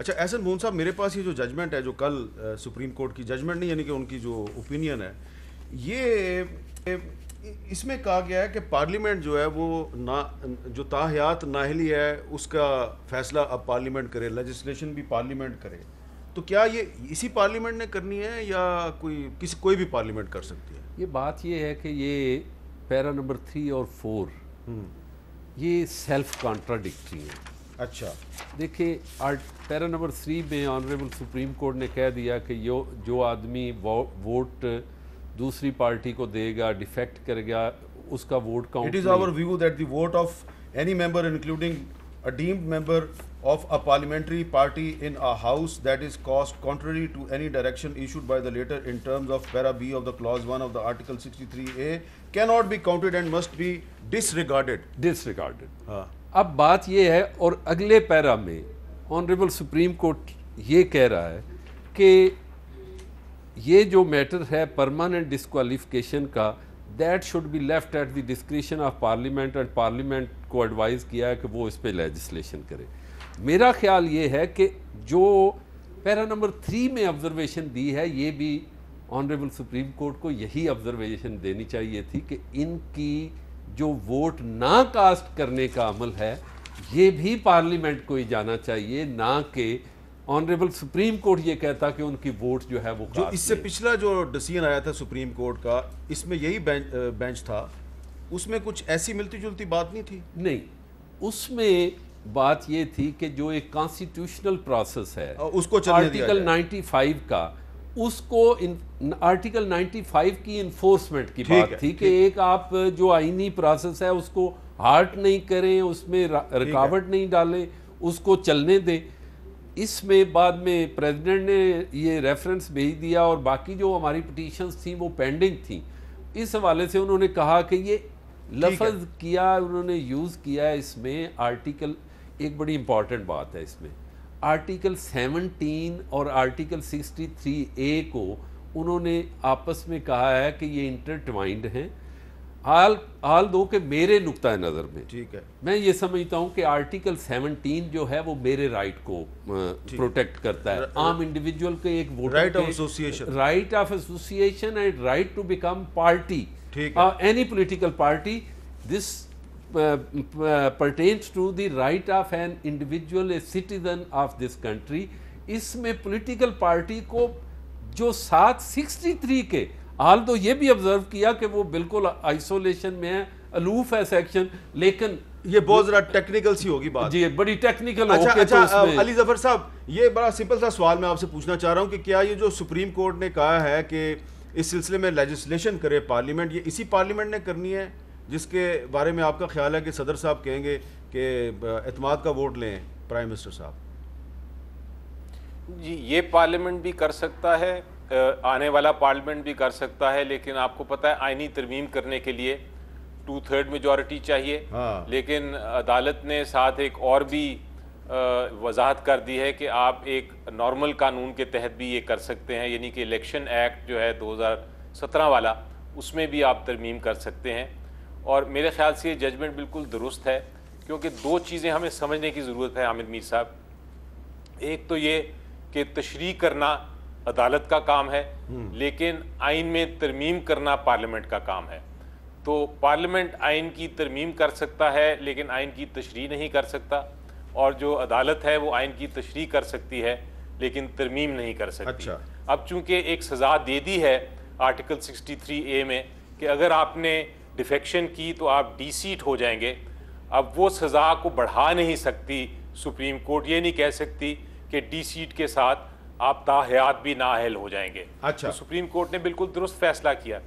अच्छा एहसन मोहन साहब, मेरे पास ये जो जजमेंट है, जो कल सुप्रीम कोर्ट की जजमेंट नहीं यानी कि उनकी जो ओपिनियन है, ये इसमें कहा गया है कि पार्लियामेंट जो है वो ना, जो ताहयात नाहली है उसका फैसला अब पार्लियामेंट करे, लेजिस्लेशन भी पार्लियामेंट करे। तो क्या ये इसी पार्लियामेंट ने करनी है या कोई भी पार्लियामेंट कर सकती है? ये बात ये है कि ये पैरा नंबर 3 और 4 ये सेल्फ कॉन्ट्राडिक्टरी है। अच्छा, देखिए पैरा नंबर 3 में ऑनरेबल सुप्रीम कोर्ट ने कह दिया कि जो आदमी वोट दूसरी पार्टी को देगा, डिफेक्ट करेगा, उसका vote count. It is our view that the vote of any member including a deemed member of a parliamentary party in a house that is caused contrary to any direction issued by the latter in terms of para B of the clause 1 of the article 63A cannot be counted and must be disregarded. हाँ। अब बात ये है, और अगले para में honourable supreme court ये कह रहा है कि ये जो मैटर है परमानेंट डिस्क्वालिफिकेशन का, that should be left at the discretion of parliament, and parliament को एडवाइस किया है कि वो इस पे लेजिस्लेशन करे। मेरा ख्याल ये है कि जो पैरा नंबर 3 में ऑब्जर्वेशन दी है, ये भी ऑनरेबल सुप्रीम कोर्ट को यही ऑब्जर्वेशन देनी चाहिए थी कि इनकी जो वोट ना कास्ट करने का अमल है ये भी पार्लियामेंट को ही जाना चाहिए, ना कि ऑनरेबल सुप्रीम कोर्ट ये कहता कि उनकी वोट जो है वो जो इससे पिछला जो डिसीजन आया था सुप्रीम कोर्ट का, इसमें यही बेंच था, उसमें कुछ ऐसी मिलती जुलती बात नहीं थी। नहीं, उसमें बात ये थी कि जो एक कॉन्स्टिट्यूशनल प्रोसेस है उसको चलने दिया आर्टिकल 95 का, उसको आर्टिकल 95 की इन्फोर्समेंट की बात थी कि एक आप जो आईनी प्रोसेस है उसको हार्ट नहीं करें, उसमें रुकावट नहीं डालें, उसको चलने दें। इसमें बाद में प्रेसिडेंट ने ये रेफरेंस भेज दिया और बाकी जो हमारी पिटीशंस थी वो पेंडिंग थी। इस हवाले से उन्होंने कहा कि ये लफ्ज़ किया, उन्होंने यूज़ किया है इसमें आर्टिकल, एक बड़ी इंपॉर्टेंट बात है इसमें, आर्टिकल 17 और आर्टिकल 63A को उन्होंने आपस में कहा है कि ये इंटरट्वाइंड हैं। हाल दो के मेरे नुक्ता नज़र में, ठीक है, मैं ये समझता हूँ कि आर्टिकल 17 जो है वो मेरे राइट को प्रोटेक्ट करता है, आम इंडिविजुअल के एक voter right of association and right to become party, any political party. This pertains to the right of an individual, a citizen of this country। इसमें पॉलिटिकल पार्टी को जो 763 के हाल तो ये भी ऑब्जर्व किया कि वो बिल्कुल आइसोलेशन में है, अलूफ है सेक्शन, लेकिन ये बहुत ज़रा टेक्निकल सी होगी बात जी, बड़ी टेक्निकल। अच्छा, तो अली जफर साहब, ये बड़ा सिंपल सा सवाल मैं आपसे पूछना चाह रहा हूँ कि क्या ये जो सुप्रीम कोर्ट ने कहा है कि इस सिलसिले में लेजिस्लेशन करे पार्लियामेंट, ये इसी पार्लियामेंट ने करनी है जिसके बारे में आपका ख्याल है कि सदर साहब कहेंगे कि एतमाद का वोट लें प्राइम मिनिस्टर साहब? जी, ये पार्लियामेंट भी कर सकता है, आने वाला पार्लियामेंट भी कर सकता है, लेकिन आपको पता है आईनी तरमीम करने के लिए 2/3 मेजॉरिटी चाहिए। हाँ। लेकिन अदालत ने साथ एक और भी वजाहत कर दी है कि आप एक नॉर्मल कानून के तहत भी ये कर सकते हैं, यानी कि इलेक्शन एक्ट जो है 2017 वाला, उसमें भी आप तरमीम कर सकते हैं। और मेरे ख्याल से ये जजमेंट बिल्कुल दुरुस्त है, क्योंकि दो चीज़ें हमें समझने की ज़रूरत है आमिर मीर साहब। एक तो ये कि तशरीह करना अदालत का काम है, लेकिन आइन में तरमीम करना पार्लियामेंट का काम है। तो पार्लियामेंट आइन की तरमीम कर सकता है लेकिन आइन की तशरीह नहीं कर सकता, और जो अदालत है वो आइन की तशरीह कर सकती है लेकिन तरमीम नहीं कर सकती। अच्छा। अब चूंकि एक सज़ा दे दी है आर्टिकल 63A में कि अगर आपने डिफेक्शन की तो आप डीसीट हो जाएंगे, अब वो सज़ा को बढ़ा नहीं सकती सुप्रीम कोर्ट, ये नहीं कह सकती कि डीसीट के साथ आप ताहयात भी नाअहल हो जाएंगे। अच्छा। तो सुप्रीम कोर्ट ने बिल्कुल दुरुस्त फैसला किया।